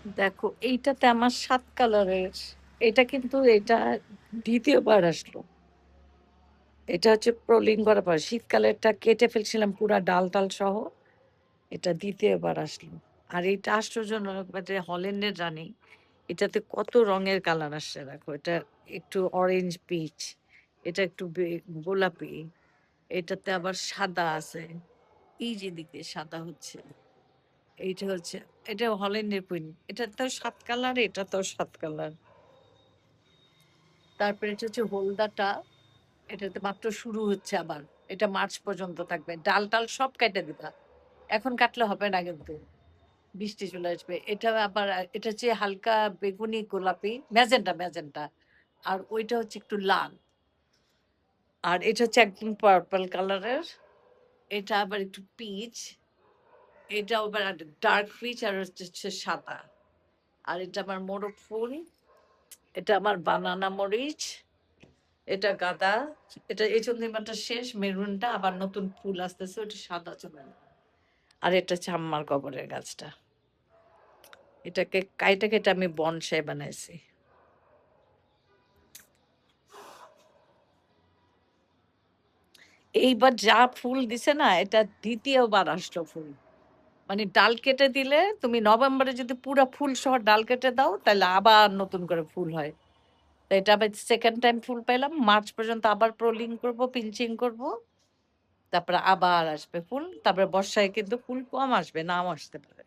দেখো এইটাতে আমার ৭ কালারের। এটা কিন্তু এটা ২য় বার আসলো। এটা হচ্ছে প্রোলিং করার পর শীতকালেরটা কেটে ফেলছিলাম পুরা ডাল-টাল সহ। এটা ২য় বার আসলো। আর এইটা আশ্চর্যজনক যে হল্যান্ডের রানী। এটাতে কত রঙের কালার আসছে দেখো। এটা একটু অরেঞ্জ পিচ, এটা একটু গোলাপি, এটাতে আবার সাদা আছে। এই যে দিকে সাদা হচ্ছে। এইটা হচ্ছে এটা হল্যান্ডের কুইন। এটাতেও ৭ কালার, এটাতেও ৭ কালার। তারপরে এটা হচ্ছে হলদাটা। এটাতে মাত্র শুরু হচ্ছে আবার। এটা মার্চ পর্যন্ত থাকবে। ডাল-টাল সব কেটে দিবা। এখন কাটলে হবে না কিন্তু। বৃষ্টি চলে আসবে। এটা আবার এটা হচ্ছে হালকা বেগুনি গোলাপি, ম্যাজেন্টা। আর ওইটা হচ্ছে একটু লাল। আর এটা হচ্ছে একদম পার্পল কালারের। এটা আবার একটু পিচ। এটা আবার ডার্ক পিচ আর হচ্ছে সাদা। আর এটা আমার মোরগ ফুল। এটা আমার বানানা মরিচ। এটা গাঁদা। এটা এই চন্দ্রিমাটা শেষ, মেরুনটা আবার নতুন ফুল আসতেছে, ওটা সাদা চন্দ্রিমা। আর এটা হচ্ছে আম্মার কবরের গাছটা। এটাকে কাইটা কেটে আমি বনসাই বানাইছি। এইবার যা ফুল দিছে না, এটা ২য় বার আসলো ফুল। মানে ডাল কেটে দিলে তুমি নভেম্বরে যদি পুরা ফুল সহ ডাল কেটে দাও, তাহলে আবার নতুন করে ফুল হয়। তো এটা আবার 2nd টাইম ফুল পাইলাম। মার্চ পর্যন্ত আবার প্রোলিং করব, পিঞ্চিং করব। তারপরে আবার আসবে ফুল। তারপরে বর্ষায় কিন্তু ফুল কম আসবে, নাও আসতে পারে।